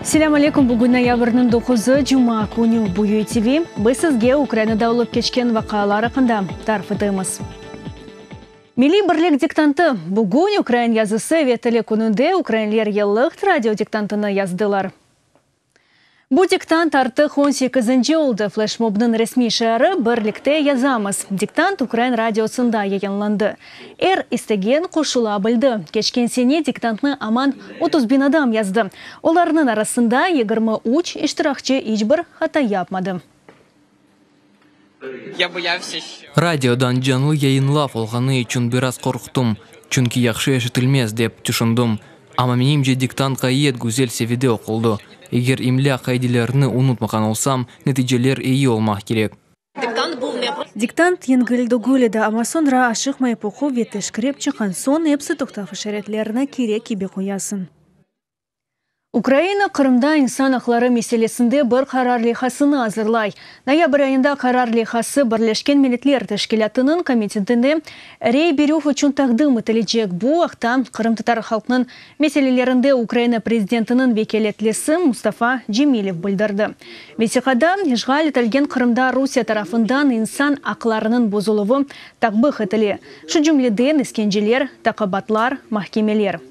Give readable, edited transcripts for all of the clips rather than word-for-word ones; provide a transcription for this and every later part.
Selam aleykum. Bugün noyabrның 9-ы Cuma күні Буюй ТВ. Біз сізге Украинада олып кечкен вақалар ақында тарфыдымыз. Милли бірлік диктанты. Бүгін Украин язысы ветілі күнінде Украинлер еллық радио диктантыны яздылар. Бұл диктант артық 18-нче олды. Флешмобның ресми шары бірлікте язамыз. Диктант Украин радиосында яйынланды. Истеген қошыла білді. Кешкен сене диктантны аман 30 адам язды. Оларының арасында 23 иштиракчы ичбір хата yapmadı. Радиодан жанлы яйынлап олғаны үшін біраз қорықтым. Чүнки яқшы ешітілмес деп түшіндім. Ама менімже диктантқа ет гүзел севеде оқылды. Егер имля қайдилеріні ұнытмаған олсам, нәтижелер ие олмақ керек. Диктант енгілді гүледі, ама сонра ашық майпоқу ветешкіреп чыққан сон епсі тоқтафы шаретлеріні керек кебе қоясын. Украина Қырымда инсан ақлары меселесінде бір қарар лихасыны азырлай. Ноябрь айында қарар лихасы Бірлешкен Миллетлер тәшкилатының комитетінде рей беру үшін тақдым етілежек. Бұл ақтан Қырым татар халқының меселелерінде Украина президентінің векелетлесі Мустафа Джемилев білдірді. Весиқада ешғал етілген Қырымда Русия тарафындан инсан ақларының бұзылуы тақбық етілі. Шу жүмледен іскенжелер, тақабатлар, махкемелер.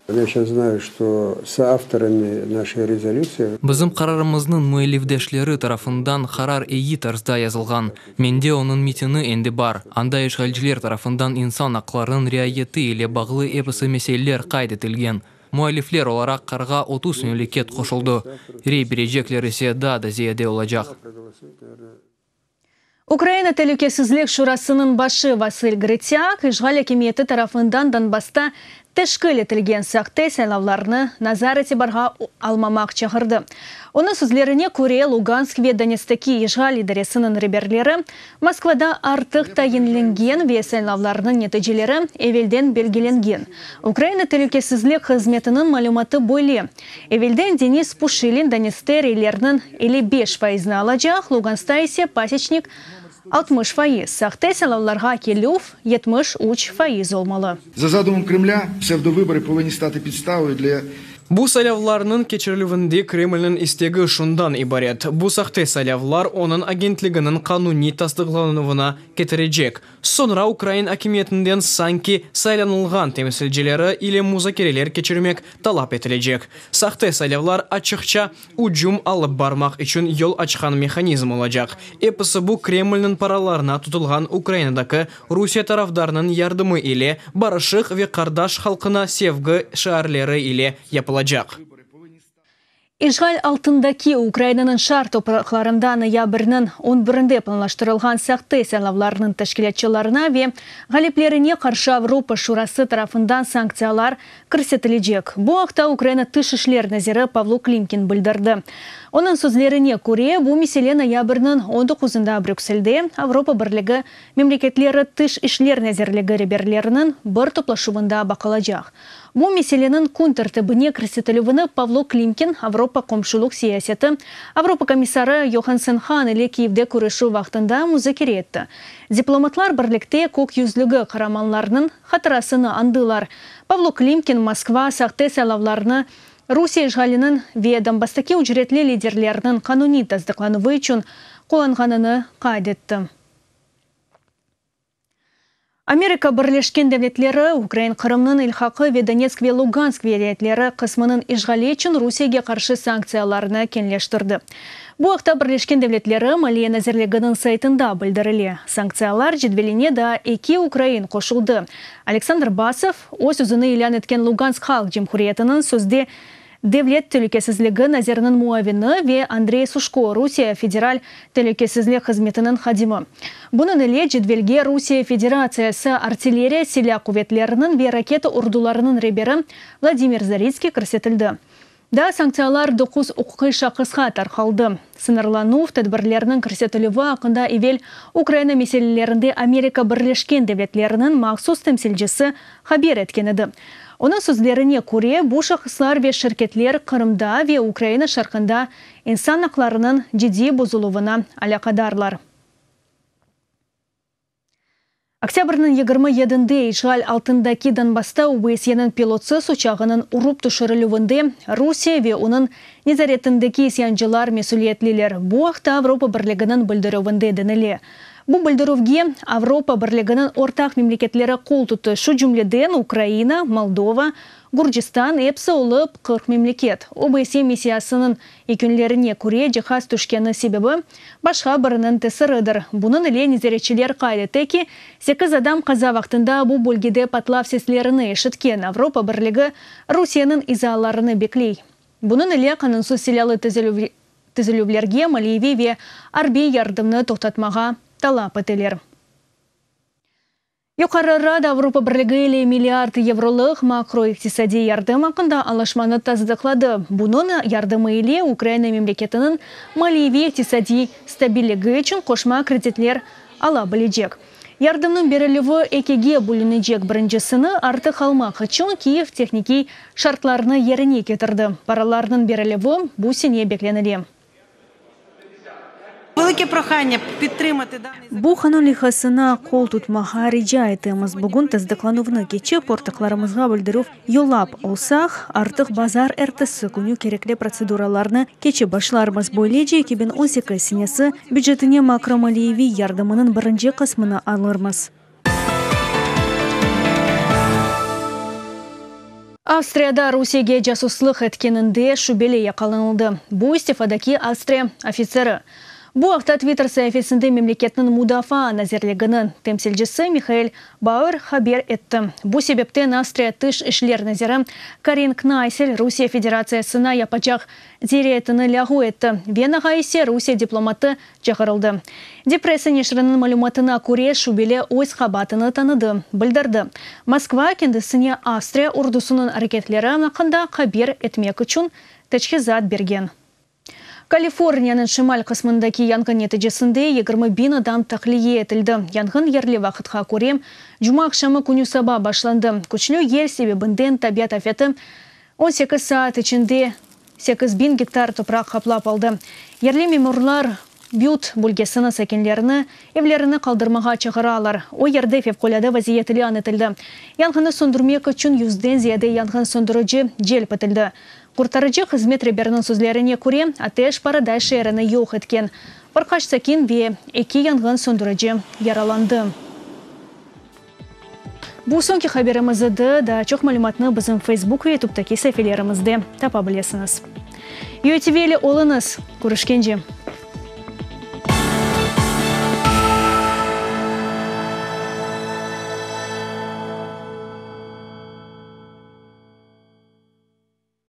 Я сейчас знаю, что соавторами нашей резолюции... Бізім қарарымыздың мүелевдешлері тарафындан қарар ейі тарзда язылған. Менде оның митіні әнді бар. Анда ешғалжілер тарафындан инсан ақларының реайеті еле бағылы эпысы меселелер қайд етілген. Мүелевлер оларақ қарға 30 мемлекет қошылды. Рей бережеклер есе да зияде олажақ. Украина Тәлікесізлік шурасының башы Василь Гритяк ешғал әкеметі тарафындан Донбаста тәшкіл етілген сақты сайлауларны назар етебарға алмамақ чағырды. Оны сөзлеріне көре Луганск ве Донецктегі ешғал идаресінің реберлері Москвада артық тайынленген ве сайлауларының нәтижелері әвелден белгіленген. Украина Тәлікесізлік қызметінің малюматы бойлы. Әвелден Денис Пушилин Донецкте рейлерінің 55% алacaq, Луганста есе пасечник 60%. Сақты сайлауларға келув 73% олмалы. За задумом Кремля псевдовибори повинні стати підставою для... Бу сайлауларның кечірілуінде Кремльнің істегі шундан ибарет. Бу сақты сайлаулар оның агентлігінің қануни тастықлануына кетірежек. Sonra Украин акиметінден санки сайланылған темсілжелері или музакерелер кечірмек талап етілежек. Сақты сайлаулар açıkça уджум алып бармақ үшін yol açқан механизм olacak. Эпісі бу Кремльнің параларына тұтылған Украинадағы Русия тарафдарының ярдымы или барышық ве қардаш халқына севгі шаарлері или yapılacak. Ишғал алтындаки Украинаның шар топырақларында ноябрның 11-інде планлаштырылған сақты сайлауларының тәшкілетчілеріне ве ғалеплеріне қаршы Европа шурасы тарафындан санкциялар кірсетілежек. Бұл ақта Украина тыш ішлер назирі Павло Климкин білдірді. Оның сөзлеріне көре, бұл меселе ноябрның 19-ында Брюксельде Европа бірлігі мемлекетлері тыш ішлер назирлігі реберлерінің бір топлашуында бақылажақ. Бұл меселенің күн тәртібіне кірсетілуіні Павло Климкин Европа комшылық сиясеті Европа комиссары Йохансен Хан еле Киевде көрішу вақтында музакер етті. Дипломатлар бірлікте көк yüzлігі қараманларының қатырасыны андылар. Павло Климкин Москва сақты сайлауларыны Русия ешғалінің ве Донбастаки үжіретлі лидерлерінің қануни таздықлануы үшін қоланғаныны қайдетті. Америка Бірлешкен Девлетлері Украин Қырымның Илхақы ве Донецк ве Луганск велетлері қысмының ешғалы үшін Русияге қаршы санкцияларына кенлештірді. Бұл ақта Бірлешкен Девлетлері Малия Назерлігінің сайтында білдірілі. Санкциялар жедвеліне да екі Украин қошылды. Александр Басов, өз өзіні илян еткен Луганск халық жемхуриетінің сөзде Девлет тәлікесізлігі назерінің муавины ве Андрей Сушко, Русия федераль тәлікесізлік қызметінің қадимы. Бұның әле жедвелге Русия Федерациясы артиллерия силя куветлерінің ве ракета урдуларының ребері Владимир Зарицкий көрсетілді. Да санкциялар 9 ұққы шақысқа тарқалды. Сынарлану тәдбірлерінің көрсетілуі ақында евел Украина меселелерінде Америка Бірлешкен Девлетлерінің мақсус тәмсілжесі хабер еткенеді. Оның сөзлеріне көре, бұл шақыслар ве шіркетлер Қырымда ве Украина шарқында инсан ақларының жеде бұзылуына алақадарлар. Октябрьнын 27-нде Ишгаль алтындаки Донбасста УБС-нын пилотсыз учағынын уруп түшірілуінде Русия ве оның незаретіндегі сянжылар месулиетлилер бу акта Авропа бірлігінің білдіруінде денеле. Бу білдіруге Авропа бірлігінің ортақ мемлекетлері қол тұты. Шу жүмледен Украина, Молдова, Гурджистан епсі олып 40 мемлекет. ОБСЕ миссиясының екінлеріне көре жихаз түшкені себебі башқа бірінің тесірідір. Бұның іле незеретчілер қайды теки 8 адам қаза вақтында бұл бөлгеде патлав сеслеріні ешіткен. Авропа бірлігі Русияның изаларыны беклей. Бұның іле қанынсыз селялы тізілівлерге Маливи ве Арби ярдымны тоқтатмаға талап етелер. Юқарыра Авропа бірлігі миллиард евролық макроиктисади ярдым ақында алашманы таздықлады. Бұның ярдымы еле Украина мемлекетінің Маливи иктисади стабилігі үшін қошма кредитлер ала білежек. Ярдымның берілігі екеге бөлінежек біріншісіні артық алмақ үшін Киев техники шартларыны еріне кетірді. Параларының берілігі бұл сене бекленілі. Велике прохання підтримати даний закон. Бу ханулихасына қол тұтмаға рижа етеміз. Бүгін тыздықлануыны кече портықларымызға білдіріп йолап олсақ, артық базар әртісі күні керекле процедураларны кече башларымыз бойлеже 2018 сенесі бюджетіне макромалиеви ярдымының бірінші қысмына алырмыз. Австрияда Русияге жасуслық еткенінде шүбеле яқаланылды. Бу истифадаки Австрия офицері. Бу акта Твиттер саяфетсінде мемлекетінің мудафа назерлігінің темсілжісі Михаил Бауэр хабер етті. Бу себептен Австрия тыш ішлер назері Карин Кнайсель Русия Федерациясына япачақ зеретіні лягу етті. Венаға есе Русия дипломаты жағырылды. Депресса нешірінің малюматына көре шубеле ойс қабатыны таныды, білдірді. Москва кендісіне Австрия ордусының әрекетлері нақында хабер етмек үшін тәчхизат берген. Калифорнияның шымал қысмындаки янгын нәтижесінде 20 адам тақлие етілді. Янгын ерлі вақытқа көрем, жұма ақшамы күні саба башланды. Күчлі ел себебінден табиат афеті 18 саат ішінде 8000 гектар топырақ қаплап алды. Ерлі меморлар бют бөлгесіні сәкенлеріні, евлеріні қалдырмаға чығыралар. О ерде февқоляды вазиетілі анытылды. Янгыны сондырмек үшін 100-ден зияды янгын сондырыжы жел пітілді. Құртарыжы қызмет реберінің сөзлеріне көре, атеш парадай шеріні еуқ еткен. Бірқаш сәкен ве екі янгын сондырыжы яраланды. Бұл соңки хаберімізді да чоқ мәліматны біздің Facebook ве ютубтаки сәфелерімізді тапа білесіңіз. Ютивелі олыңыз, көрішкенже.